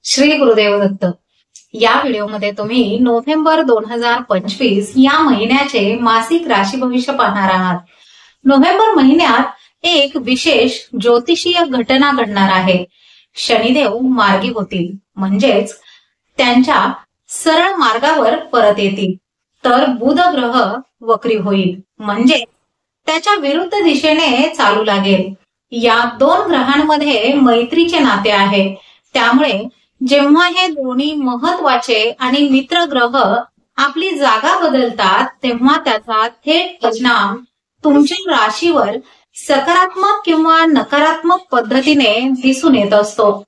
श्री गुरुदेव दत्त. या व्हिडिओमध्ये तुम्ही नोव्हेंबर 2025 या महिन्याचे मासिक राशी भविष्य पाहणार आहात. नोव्हेंबर महिन्यात एक विशेष ज्योतिषीय घटना घडणार आहे. शनिदेव मार्गी होतील, म्हणजेच त्यांच्या सरळ मार्गावर परत येतील. तर बुध ग्रह वक्री होईल, म्हणजे त्याच्या विरुद्ध दिशेने चालू लागेल. या दोन ग्रहांमध्ये मैत्रीचे नाते आहे, त्यामुळे जेव्हा हे दोन्ही महत्वाचे आणि मित्र ग्रह आपली जागा बदलतात तेव्हा त्याचा थेट परिणाम तुमच्या राशीवर सकारात्मक किंवा नकारात्मक पद्धतीने दिसून येत असतो.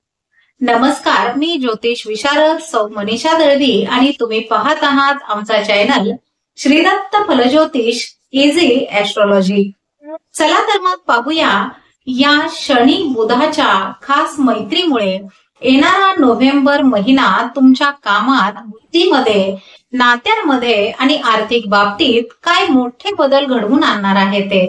नमस्कार, मी ज्योतिष विशारद सौ मनीषा दळवी आणि तुम्ही पाहत आहात आमचा चॅनल श्रीदत्त फलज्योतिष इझी ऍस्ट्रॉलॉजी. चला तर मग पाहूया या शनी बुधाच्या खास मैत्रीमुळे येणारा नोव्हेंबर महिना तुमच्या कामात, वृत्तीमध्ये, नात्यांमध्ये आणि आर्थिक बाबतीत काय मोठे बदल घडवून आणणार आहे ते.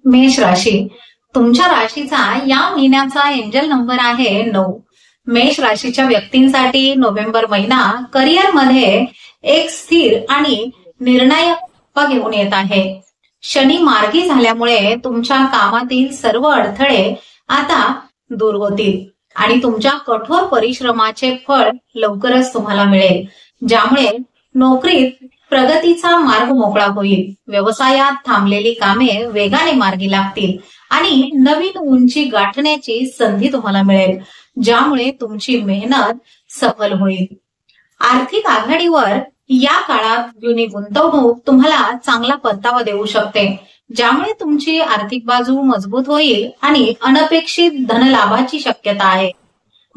मेष राशी. तुमच्या राशीचा या महिन्याचा एंजल नंबर आहे 9. मेष राशीच्या व्यक्तींसाठी नोव्हेंबर महिना करिअरमध्ये एक स्थिर आणि निर्णायक घेऊन येत आहे. शनी मार्गी झाल्यामुळे तुमच्या कामातील सर्व अडथळे आता दूर होतील आणि तुमच्या कठोर परिश्रमाचे फळ लवकरच तुम्हाला मिळेल, ज्यामुळे नोकरीत प्रगतीचा मार्ग मोकळा होईल. व्यवसायात थांबलेली कामे वेगाने मार्गी लागतील आणि नवीन उंची गाठण्याची संधी तुम्हाला मिळेल, ज्यामुळे तुमची मेहनत सफल होईल. आर्थिक आघाडीवर या काळात जुनी गुंतवणूक तुम्हाला चांगला परतावा देऊ शकते, ज्यामुळे तुमची आर्थिक बाजू मजबूत होईल आणि अनपेक्षित धनलाभाची शक्यता आहे.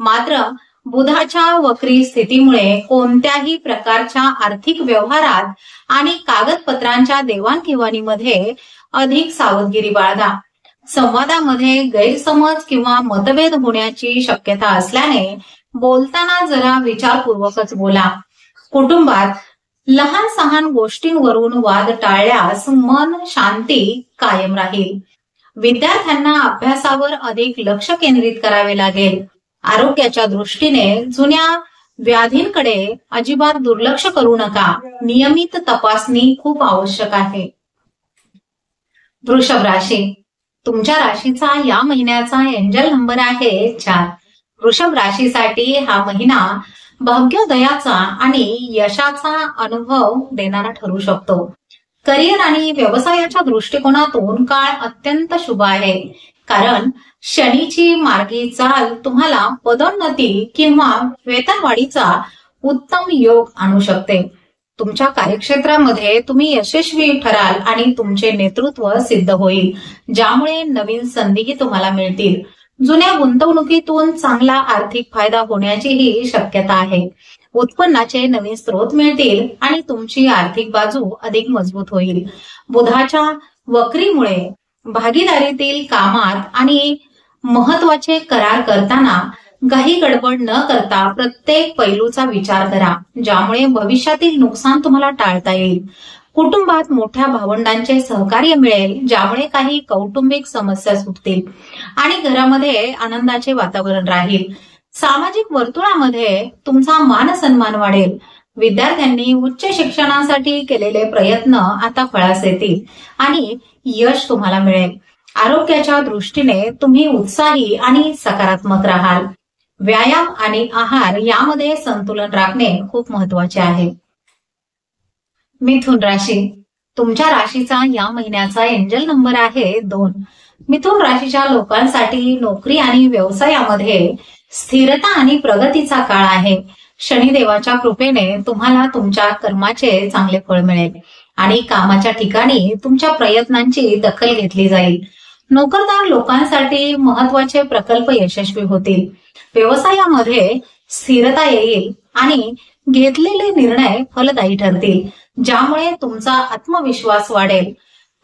मात्र बुधाच्या वक्री स्थितीमुळे कोणत्याही प्रकारच्या आर्थिक व्यवहारात आणि कागदपत्रांच्या देवाणघेवाणीमध्ये अधिक सावधगिरी बाळगा. संवादामध्ये गैरसमज किंवा मतभेद होण्याची शक्यता असल्याने बोलताना जरा विचारपूर्वकच बोला. कुटुंबात लहान सहान गोष्टींवरून वाद टाळल्यास मन शांती कायम राहील. विद्यार्थ्यांना अभ्यासावर अधिक लक्ष केंद्रित करावे लागेल. आरोग्याच्या दृष्टीने जुन्या व्याधींकडे अजिबात दुर्लक्ष करू नका. नियमित तपासणी खूप आवश्यक आहे. वृषभ राशी. तुमच्या राशीचा या महिन्याचा एंजल नंबर आहे 4. वृषभ राशीसाठी हा महिना भाग्योदयाचा आणि यशाचा अनुभव देणारा ठरू शकतो. करिअर आणि व्यवसायाच्या दृष्टिकोनातून काळ अत्यंत शुभ आहे, कारण शनीची मार्गी चाल तुम्हाला पदोन्नती किंवा वेतनवाढीचा उत्तम योग आणू शकते. तुमच्या कार्यक्षेत्रामध्ये तुम्ही यशस्वी ठराल आणि तुमचे नेतृत्व सिद्ध होईल, ज्यामुळे नवीन संधीही तुम्हाला मिळतील. जुन्या गुंतवणुकीतून चांगला आर्थिक फायदा होण्याचीही शक्यता आहे. उत्पन्नाचे नवीन स्रोत मिळतील आणि तुमची आर्थिक बाजू अधिक मजबूत होईल. बुधाच्या वक्रीमुळे भागीदारीतील कामात आणि महत्वाचे करार करताना घाई गडबड न करता प्रत्येक पैलूचा विचार करा, ज्यामुळे भविष्यातील नुकसान तुम्हाला टाळता येईल. कुटुंबात मोठ्या भावंडांचे सहकार्य मिळेल, ज्यामुळे काही कौटुंबिक समस्या सुटतील आणि घरामध्ये आनंदाचे वातावरण राहील. सामाजिक वर्तुळामध्ये तुमचा मान सन्मान वाढेल. विद्यार्थ्यांनी उच्च शिक्षणासाठी केलेले प्रयत्न आता फळास येतील आणि यश तुम्हाला मिळेल. आरोग्याच्या दृष्टीने तुम्ही उत्साही आणि सकारात्मक राहाल. व्यायाम आणि आहार यामध्ये संतुलन राखणे खूप महत्वाचे आहे. मिथुन राशी. तुमच्या राशीचा या महिन्याचा एंजल नंबर आहे 2. मिथुन राशीच्या लोकांसाठी नोकरी आणि व्यवसायामध्ये स्थिरता आणि प्रगतीचा काळ आहे. शनिदेवाच्या कृपेने तुम्हाला तुमच्या कर्माचे चांगले फळ मिळेल आणि कामाच्या ठिकाणी तुमच्या प्रयत्नांची दखल घेतली जाईल. नोकरदार लोकांसाठी महत्वाचे प्रकल्प यशस्वी होतील. व्यवसायामध्ये स्थिरता येईल आणि घेतलेले निर्णय फलदायी ठरतील, ज्यामुळे तुमचा आत्मविश्वास वाढेल.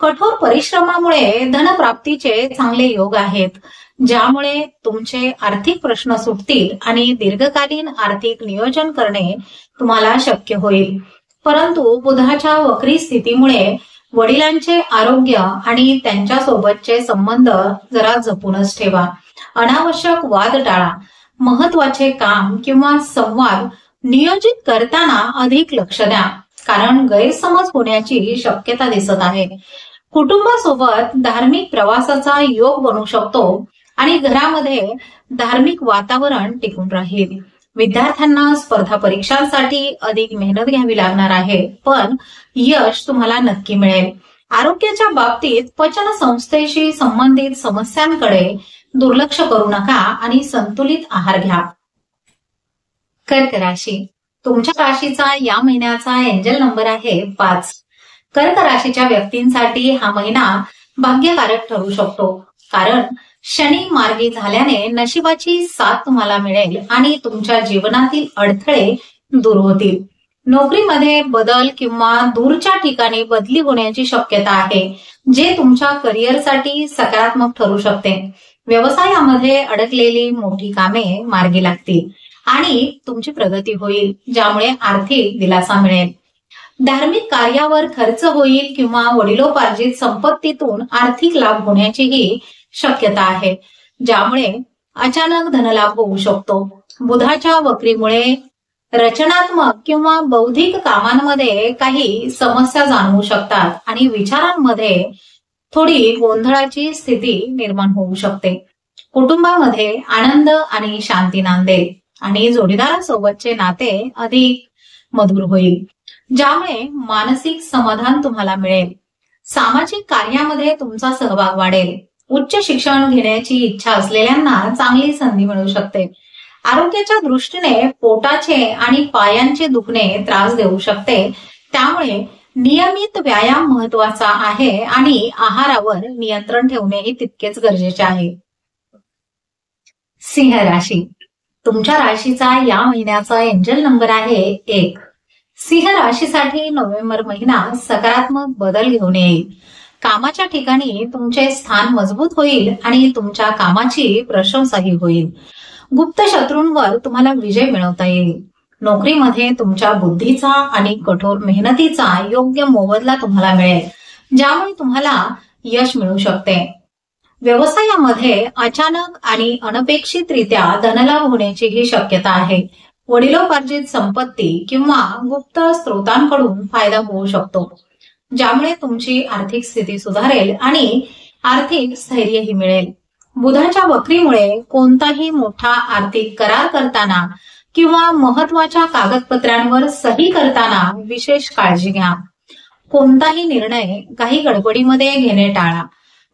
कठोर परिश्रमामुळे धनप्राप्तीचे चांगले योग आहेत, ज्यामुळे तुमचे आर्थिक प्रश्न सुटतील आणि दीर्घकालीन आर्थिक नियोजन करणे तुम्हाला शक्य होईल. परंतु बुधाच्या वक्री स्थितीमुळे वडिलांचे आरोग्य आणि त्यांच्या सोबतचे संबंध जरा जपूनच ठेवा. अनावश्यक वाद टाळा. महत्वाचे काम किंवा संवाद नियोजित करताना अधिक लक्ष द्या, कारण गैरसमज होण्याची शक्यता दिसत आहे. कुटुंबासोबत धार्मिक प्रवासाचा योग बनू शकतो आणि घरामध्ये धार्मिक वातावरण टिकून राहील. विद्यार्थ्यांना स्पर्धा परीक्षांसाठी अधिक मेहनत घ्यावी लागणार आहे, पण यश तुम्हाला नक्की मिळेल. आरोग्याच्या बाबतीत पचन संस्थेशी संबंधित समस्यांकडे दुर्लक्ष करू नका आणि संतुलित आहार घ्या. कर्क राशी. तुमच्या राशीचा या महिन्याचा एंजल नंबर आहे 5. कर्क राशीच्या व्यक्तींसाठी हा महिना भाग्यकारक ठरू शकतो, कारण शनी मार्गी झाल्याने नशिबाची साथ तुम्हाला मिळेल आणि तुमच्या जीवनातील अडथळे दूर होतील. नोकरीमध्ये बदल किंवा दूरच्या ठिकाणी बदली होण्याची शक्यता आहे, जे तुमच्या करिअरसाठी सकारात्मक ठरू शकते. व्यवसायामध्ये अडकलेली मोठी कामे मार्गी लागतील आणि तुमची प्रगती होईल, ज्यामुळे आर्थिक दिलासा मिळेल. धार्मिक कार्यावर खर्च होईल किंवा वडिलोपार्जित संपत्तीतून आर्थिक लाभ होण्याचीही शक्यता आहे, ज्यामुळे अचानक धनलाभ होऊ शकतो. बुधाच्या वक्रीमुळे रचनात्मक किंवा बौद्धिक कामांमध्ये काही समस्या जाणवू शकतात आणि विचारांमध्ये थोडी गोंधळाची स्थिती निर्माण होऊ शकते. कुटुंबामध्ये आनंद आणि शांती नांदेल आणि जोडीदारासोबतचे नाते अधिक मधुर होईल, ज्यामुळे मानसिक समाधान तुम्हाला मिळेल. सामाजिक कार्यामध्ये तुमचा सहभाग वाढेल. उच्च शिक्षण घेण्याची इच्छा असलेल्यांना चांगली संधी मिळू शकते. आरोग्याच्या दृष्टीने पोटाचे आणि पायांचे दुखणे त्रास देऊ शकते, त्यामुळे नियमित व्यायाम महत्वाचा आहे आणि आहारावर नियंत्रण ठेवणेही तितकेच गरजेचे आहे. सिंह राशी. तुमच्या राशीचा या महिन्याचा एंजल नंबर आहे 1. सिंह राशीसाठी नोव्हेंबर महिना सकारात्मक बदल घेऊन येईल. कामाच्या ठिकाणी तुमचे स्थान मजबूत होईल आणि तुमच्या कामाची प्रशंसाही होईल. गुप्त शत्रूंवर तुम्हाला विजय मिळवता येईल. नोकरीमध्ये तुमच्या बुद्धीचा आणि कठोर मेहनतीचा योग्य मोबदला तुम्हाला मिळेल, ज्यामुळे तुम्हाला यश मिळू शकते. व्यवसायामध्ये अचानक आणि अनपेक्षितरित्या धनलाभ होण्याचीही शक्यता आहे. वडिलोपार्जित संपत्ती किंवा गुप्त स्रोतांकडून फायदा होऊ शकतो, ज्यामुळे तुमची आर्थिक स्थिती सुधारेल आणि आर्थिक स्थैर्यही मिळेल. बुधाच्या वक्रीमुळे कोणताही मोठा आर्थिक करार करताना किंवा महत्वाच्या कागदपत्रांवर सही करताना विशेष काळजी घ्या. कोणताही निर्णय काही गडबडीमध्ये घेणे टाळा.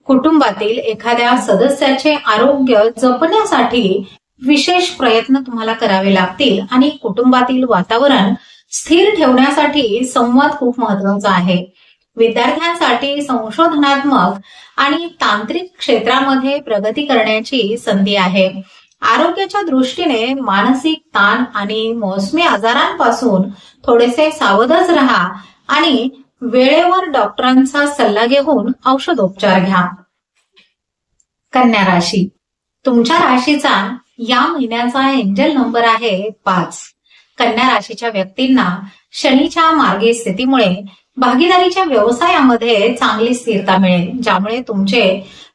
कुटुंबातील एखाद्या सदस्याचे आरोग्य जपण्यासाठी विशेष प्रयत्न तुम्हाला करावे लागतील आणि कुटुंबातील वातावरण स्थिर ठेवण्यासाठी संवाद खूप महत्वाचा आहे. विद्यार्थ्यांसाठी संशोधनात्मक आणि तांत्रिक क्षेत्रामध्ये प्रगती करण्याची संधी आहे. आरोग्याच्या दृष्टीने मानसिक ताण आणि मोसमी आजारांपासून थोडेसे सावधच राहा आणि वेळेवर डॉक्टरांचा सल्ला घेऊन औषधोपचार घ्या. कन्या राशी. तुमच्या राशीचा या महिन्याचा एंजल नंबर आहे 5. कन्या राशीच्या व्यक्तींना शनीच्या मार्गी स्थितीमुळे भागीदारीच्या व्यवसायामध्ये चांगली स्थिरता मिळेल, ज्यामुळे तुमचे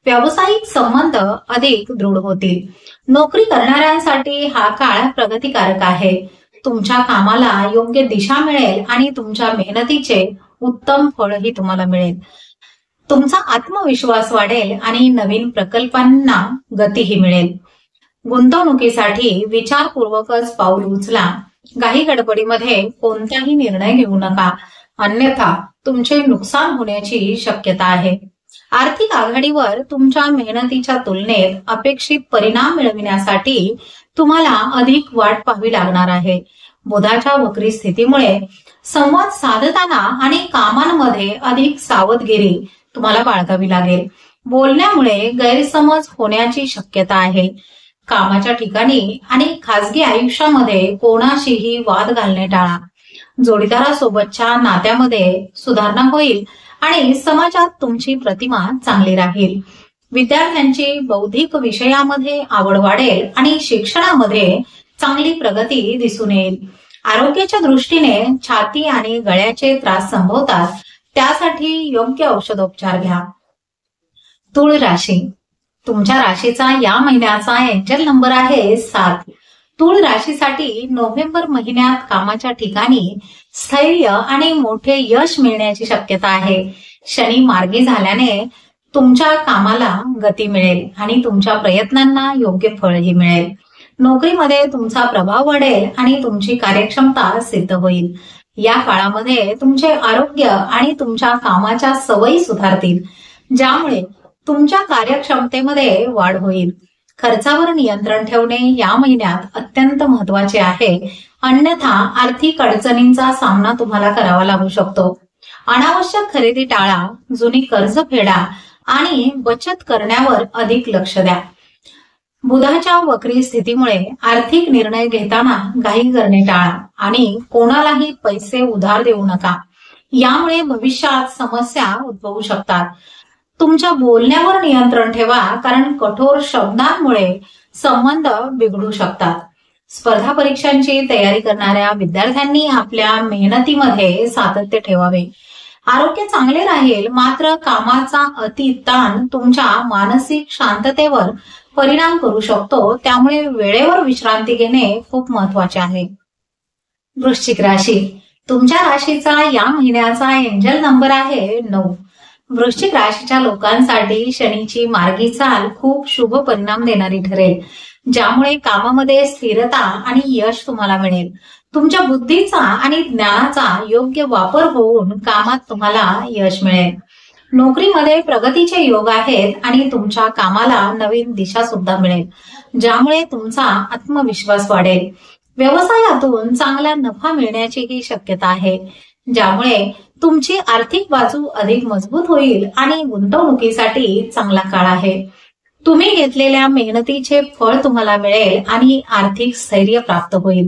व्यावसायिक संबंध अधिक दृढ होतील. नोकरी करणाऱ्यांसाठी हा काळ प्रगतिकारक आहे. तुमच्या कामाला योग्य दिशा मिळेल आणि तुमच्या मेहनतीचे उत्तम फळही तुम्हाला मिळेल. तुमचा आत्मविश्वास वाढेल आणि नवीन प्रकल्पांना गतीही मिळेल. गुंतवणुकीसाठी विचारपूर्वकच पाऊल उचला. घाई गडबडीमध्ये कोणताही निर्णय घेऊ नका, अन्यथा तुमचे नुकसान होण्याची शक्यता आहे. आर्थिक आघाडीवर तुमच्या मेहनतीच्या तुलनेत अपेक्षित परिणाम मिळविण्यासाठी तुम्हाला अधिक वाट पाहावी लागणार आहे. बुधाच्या वक्री स्थितीमुळे संवाद साधताना आणि कामांमध्ये अधिक सावधगिरी तुम्हाला बाळगावी लागेल. बोलण्यामुळे गैरसमज होण्याची शक्यता आहे. कामाच्या ठिकाणी आणि खासगी आयुष्यामध्ये कोणाशीही वाद घालणे टाळा. जोडीदारासोबतच्या नात्यामध्ये सुधारणा होईल आणि समाजात तुमची प्रतिमा चांगली राहील. विद्यार्थ्यांची बौद्धिक विषयामध्ये आवड वाढेल आणि शिक्षणामध्ये चांगली प्रगती दिसून येईल. आरोग्याच्या दृष्टीने छाती आणि गळ्याचे त्रास संभवतात, त्यासाठी योग्य औषधोपचार घ्या. तुळ राशी. तुमच्या राशीचा या महिन्याचा एंजल नंबर आहे 7. तूळ राशीसाठी नोव्हेंबर महिन्यात कामाच्या ठिकाणी स्थैर्य आणि मोठे यश मिळण्याची शक्यता आहे. शनी मार्गी झाल्याने तुमच्या कामाला गती मिळेल आणि तुमच्या प्रयत्नांना योग्य फळही मिळेल. नोकरीमध्ये तुमचा प्रभाव वाढेल आणि तुमची कार्यक्षमता सिद्ध होईल. या काळामध्ये तुमचे आरोग्य आणि तुमच्या कामाच्या सवयी सुधारतील, ज्यामुळे तुमच्या कार्यक्षमतेमध्ये वाढ होईल. खर्चावर नियंत्रण ठेवणे या महिन्यात अत्यंत महत्वाचे आहे, अन्यथा आर्थिक अडचणींचा सामना तुम्हाला करावा लागू शकतो. अनावश्यक खरेदी टाळा, जुनी कर्ज फेडा आणि बचत करण्यावर अधिक लक्ष द्या. बुधाच्या वक्री स्थितीमुळे आर्थिक निर्णय घेताना घाई करणे टाळा आणि कोणालाही पैसे उधार देऊ नका. यामुळे भविष्यात समस्या उद्भवू शकतात. तुमच्या बोलण्यावर नियंत्रण ठेवा, कारण कठोर शब्दांमुळे संबंध बिघडू शकतात. स्पर्धा परीक्षांची तयारी करणाऱ्या विद्यार्थ्यांनी आपल्या मेहनतीमध्ये सातत्य ठेवावे. आरोग्य चांगले राहील, मात्र कामाचा अति ताण तुमच्या मानसिक शांततेवर परिणाम करू शकतो. त्यामुळे वेळेवर विश्रांती घेणे खूप महत्वाचे आहे. वृश्चिक राशी, तुमच्या राशीचा या महिन्याचा एंजल नंबर आहे 9. वृश्चिक राशीच्या लोकांसाठी शनीची मार्गी चाल खूप शुभ परिणाम देणारी ठरेल, ज्यामुळे कामामध्ये स्थिरता आणि यश तुम्हाला मिळेल. तुमच्या बुद्धीचा आणि ज्ञानाचा योग्य वापर होऊन कामात तुम्हाला यश मिळेल. नोकरीमध्ये प्रगतीचे योग आहेत आणि तुमच्या कामाला नवीन दिशा सुद्धा मिळेल, ज्यामुळे तुमचा आत्मविश्वास वाढेल. व्यवसायातून चांगला नफा मिळण्याचीही शक्यता आहे, ज्यामुळे तुमची आर्थिक बाजू अधिक मजबूत होईल आणि गुंतवणुकीसाठी चांगला काळ आहे. तुम्ही घेतलेल्या मेहनतीचे फळ तुम्हाला मिळेल आणि आर्थिक स्थैर्य प्राप्त होईल.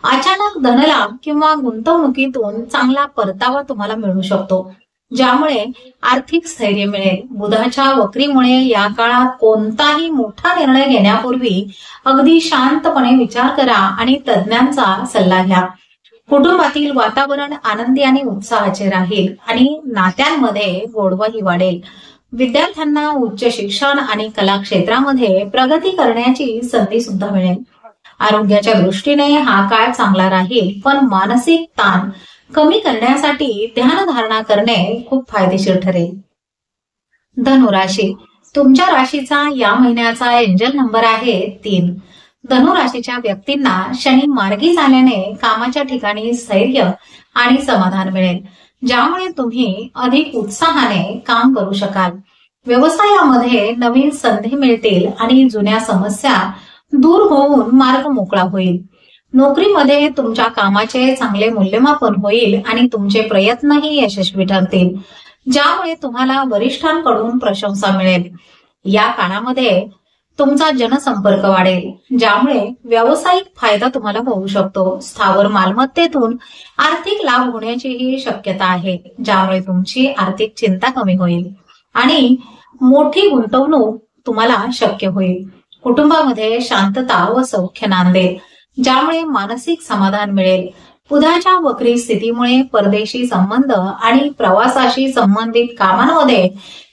अचानक धनलाभ किंवा गुंतवणुकीतून चांगला परतावा तुम्हाला मिळू शकतो, ज्यामुळे आर्थिक स्थैर्य मिळेल. बुधाच्या वक्रीमुळे या काळात कोणताही मोठा निर्णय घेण्यापूर्वी अगदी शांतपणे विचार करा आणि तज्ञांचा सल्ला घ्या. कुटुंबातील वातावरण आनंदी आणि उत्साहाचे राहील आणि नात्यांमध्ये गोडवाही वाढेल. विद्यार्थ्यांना उच्च शिक्षण आणि कला क्षेत्रामध्ये प्रगती करण्याची संधी सुद्धा मिळेल. आरोग्याच्या दृष्टीने हा काळ चांगला राहील, पण मानसिक ताण कमी करण्यासाठी ध्यानधारणा करणे खूप फायदेशीर ठरेल. धनुराशी, तुमच्या राशीचा या महिन्याचा एंजल नंबर आहे 3. धनुराशीच्या व्यक्तींना शनी मार्गी झाल्याने कामाच्या ठिकाणी स्थैर्य आणि समाधान मिळेल, ज्यामुळे तुम्ही अधिक उत्साहाने काम करू शकाल. व्यवसायामध्ये नवीन संधी मिळतील आणि जुन्या समस्या दूर होऊन मार्ग मोकळा होईल. नोकरीमध्ये तुमच्या कामाचे चांगले मूल्यमापन होईल आणि तुमचे प्रयत्नही यशस्वी ठरतील, ज्यामुळे तुम्हाला वरिष्ठांकडून प्रशंसा मिळेल. या काळामध्ये तुमचा जनसंपर्क वाढेल, ज्यामुळे व्यावसायिक फायदा तुम्हाला होऊ शकतो. स्थावर मालमत्तेतून आर्थिक लाभ होण्याचीही शक्यता आहे, ज्यामुळे तुमची आर्थिक चिंता कमी होईल आणि मोठी गुंतवणूक तुम्हाला शक्य होईल. कुटुंबामध्ये शांतता व सौख्य नांदेल, ज्यामुळे मानसिक समाधान मिळेल. बुधाच्या वक्री स्थितीमुळे परदेशी संबंध आणि प्रवासाशी संबंधित कामांमध्ये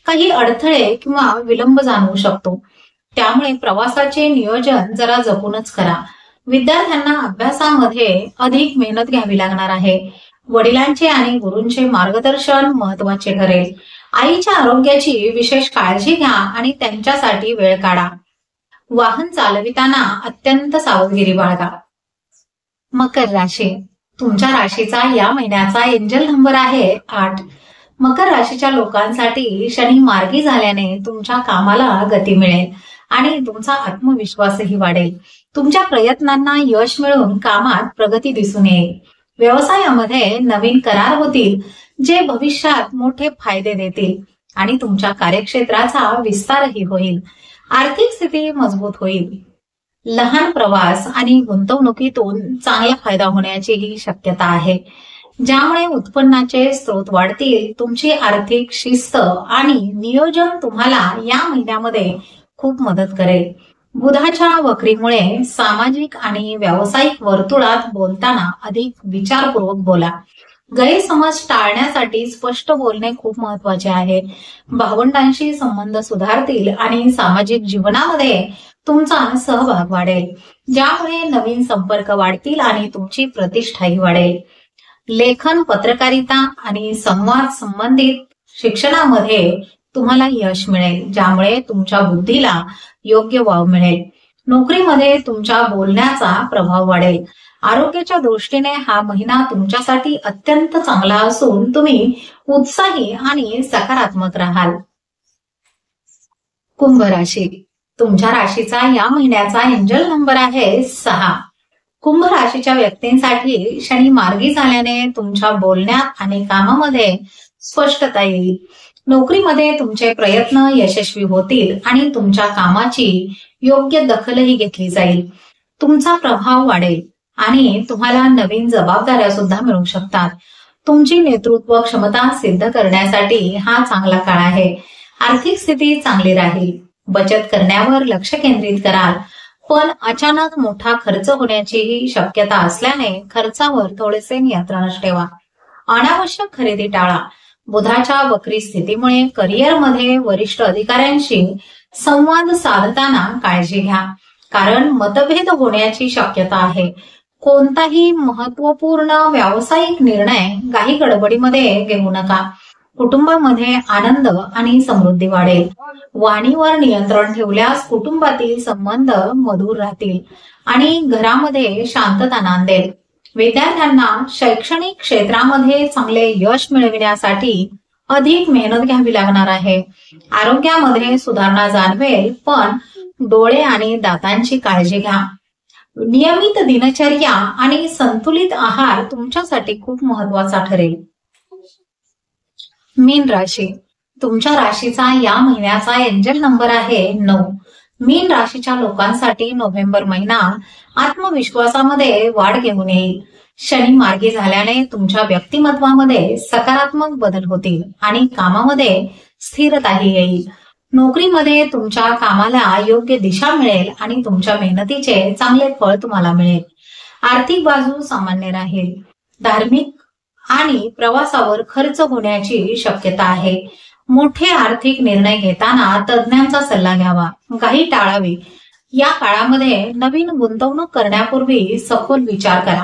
काही अडथळे किंवा विलंब जाणवू शकतो. त्यामुळे प्रवासाचे नियोजन जरा जपूनच करा. विद्यार्थ्यांना अभ्यासामध्ये अधिक मेहनत घ्यावी लागणार आहे. वडिलांचे आणि गुरूंचे मार्गदर्शन महत्वाचे ठरेल. आईच्या आरोग्याची विशेष काळजी घ्या आणि त्यांच्यासाठी वेळ काढा. वाहन चालविताना अत्यंत सावधगिरी बाळगा. मकर राशी, तुमच्या राशीचा या महिन्याचा एंजल नंबर आहे 8. मकर राशीच्या लोकांसाठी शनी मार्गी झाल्याने तुमच्या कामाला गती मिळेल आणि तुमचा आत्मविश्वासही वाढेल. तुमच्या प्रयत्नांना यश मिळून कामात प्रगती दिसून येईल. व्यवसायामध्ये नवीन करार होतील, जे भविष्यात मोठे फायदे देतील आणि तुमच्या कार्यक्षेत्राचा विस्तारही होईल. आर्थिक स्थिती मजबूत होईल. लहान प्रवास आणि गुंतवणुकीतून चांगला फायदा होण्याचीही शक्यता आहे, ज्यामुळे उत्पन्नाचे स्रोत वाढतील. तुमची आर्थिक शिस्त आणि नियोजन तुम्हाला या महिन्यामध्ये खूप मदत करेल. बुधाच्या वक्रीमुळे सामाजिक आणि व्यावसायिक वर्तुळात बोलताना अधिक विचारपूर्वक बोला. गैरसमज टाळण्यासाठी स्पष्ट बोलणे खूप महत्वाचे आहे. भावंडांशी संबंध सुधारतील आणि सामाजिक जीवनामध्ये तुमचा सहभाग वाढेल, ज्यामुळे नवीन संपर्क वाढतील आणि तुमची प्रतिष्ठाही वाढेल. लेखन, पत्रकारिता आणि संवाद संबंधित शिक्षणामध्ये तुम्हाला यश मिळेल, ज्यामुळे तुमच्या बुद्धीला योग्य वाव मिळेल. नोकरीमध्ये तुमच्या बोलण्याचा प्रभाव वाढेल. आरोग्याच्या दृष्टीने हा महिना तुमच्यासाठी अत्यंत चांगला असून तुम्ही उत्साही आणि सकारात्मक राहाल. कुंभ राशी. तुमच्या राशीचा या महिन्याचा एंजल नंबर आहे 6. कुंभ राशीच्या व्यक्तींसाठी शनी मार्गी झाल्याने तुमच्या बोलण्यात आणि कामामध्ये स्पष्टता येईल. नोकरीमध्ये तुमचे प्रयत्न यशस्वी होतील आणि तुमच्या कामाची योग्य दखलही घेतली जाईल. तुमचा प्रभाव वाढेल आणि तुम्हाला नवीन जबाबदाऱ्या सुद्धा मिळू शकतात. तुमची नेतृत्व क्षमता सिद्ध करण्यासाठी हा चांगला काळ आहे. आर्थिक स्थिती चांगली राहील. बचत करण्यावर लक्ष केंद्रित कराल, पण अचानक मोठा खर्च होण्याचीही शक्यता असल्याने खर्चावर थोडेसे नियंत्रण ठेवा. अनावश्यक खरेदी टाळा. बुधाच्या वक्री स्थितीमुळे करिअरमध्ये वरिष्ठ अधिकाऱ्यांशी संवाद साधताना काळजी घ्या, कारण मतभेद होण्याची शक्यता आहे. कोणताही महत्वपूर्ण व्यावसायिक निर्णय घाई गडबडीमध्ये घेऊ नका. कुटुंबामध्ये आनंद आणि समृद्धी वाढेल. वाणीवर नियंत्रण ठेवल्यास कुटुंबातील संबंध मधुर राहतील आणि घरामध्ये शांतता नांदेल. विद्यार्थ्यांना शैक्षणिक क्षेत्रामध्ये चांगले यश मिळविण्यासाठी अधिक मेहनत घ्यावी लागणार आहे. आरोग्यामध्ये सुधारणा जाणवेल, पण डोळे आणि दातांची काळजी घ्या. नियमित दिनचर्या आणि संतुलित आहार तुमच्यासाठी खूप महत्वाचा ठरेल. मीन राशी. तुमच्या राशीचा या महिन्याचा एंजल नंबर आहे 9. मीन राशीच्या लोकांसाठी नोव्हेंबर महिना आत्मविश्वासामध्ये वाढ घेऊन येईल. शनी मार्गी झाल्याने तुमच्या व्यक्तिमत्वामध्ये सकारात्मक बदल होतील आणि कामामध्ये स्थिरताही येईल. नोकरीमध्ये तुमच्या कामाला योग्य दिशा मिळेल आणि तुमच्या मेहनतीचे चांगले फळ तुम्हाला मिळेल. आर्थिक बाजू सामान्य राहील. धार्मिक आणि प्रवासावर खर्च होण्याची शक्यता आहे. मोठे आर्थिक निर्णय घेताना तज्ञांचा सल्ला घ्यावा, घाई टाळावी. या काळामध्ये नवीन गुंतवणूक करण्यापूर्वी सखोल विचार करा.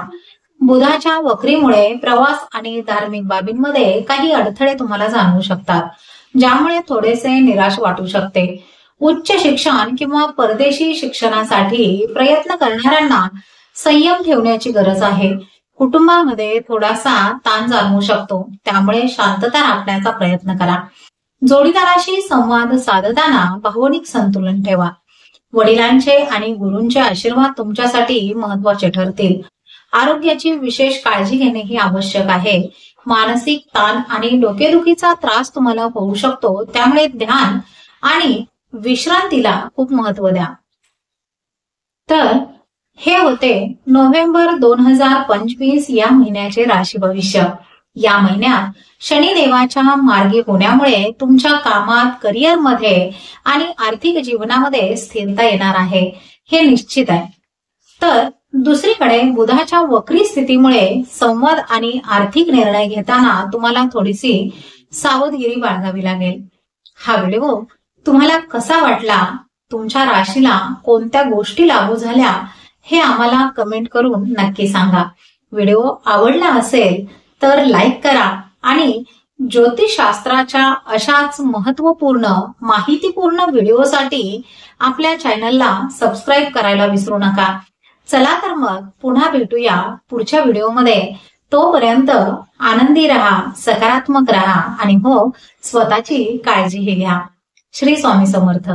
बुधाच्या वक्रीमुळे प्रवास आणि धार्मिक बाबींमध्ये काही अडथळे तुम्हाला जाणवू शकतात, ज्यामुळे थोडेसे निराश वाटू शकते. उच्च शिक्षण किंवा परदेशी शिक्षणासाठी प्रयत्न करणाऱ्यांना संयम ठेवण्याची गरज आहे. कुटुंबामध्ये थोडासा ताण जाणवू शकतो, त्यामुळे शांतता राखण्याचा प्रयत्न करा. जोडीदाराशी संवाद साधताना भावनिक संतुलन ठेवा. वडिलांचे आणि गुरूंचे आशीर्वाद तुमच्यासाठी महत्वाचे ठरतील. आरोग्याची विशेष काळजी घेणे ही आवश्यक आहे. मानसिक ताण आणि डोकेदुखीचा त्रास तुम्हाला होऊ शकतो, त्यामुळे ध्यान आणि विश्रांतीला खूप महत्व द्या. तर हे होते नोव्हेंबर 2025 या महिन्याचे राशी भविष्य. या महिन्यात शनिदेवाच्या मार्गी होण्यामुळे तुमच्या कामात, करिअरमध्ये आणि आर्थिक जीवनामध्ये स्थिरता येणार आहे, हे निश्चित आहे. तर दुसरीकडे बुधाच्या वक्री स्थितीमुळे संवाद आणि आर्थिक निर्णय घेताना तुम्हाला थोडीशी सावधगिरी बाळगावी लागेल. हा व्हिडिओ तुम्हाला कसा वाटला, तुमच्या राशीला कोणत्या गोष्टी लागू झाल्या, हे आम्हाला कमेंट करून नक्की सांगा. व्हिडिओ आवडला असेल तर लाईक करा आणि ज्योतिषशास्त्राच्या अशाच महत्वपूर्ण माहितीपूर्ण व्हिडिओसाठी आपल्या चॅनलला सबस्क्राईब करायला विसरू नका. चला तर मग पुन्हा भेटूया पुढच्या व्हिडिओमध्ये. तोपर्यंत आनंदी राहा, सकारात्मक राहा आणि हो, स्वतःची काळजीही घ्या. श्री स्वामी समर्थ.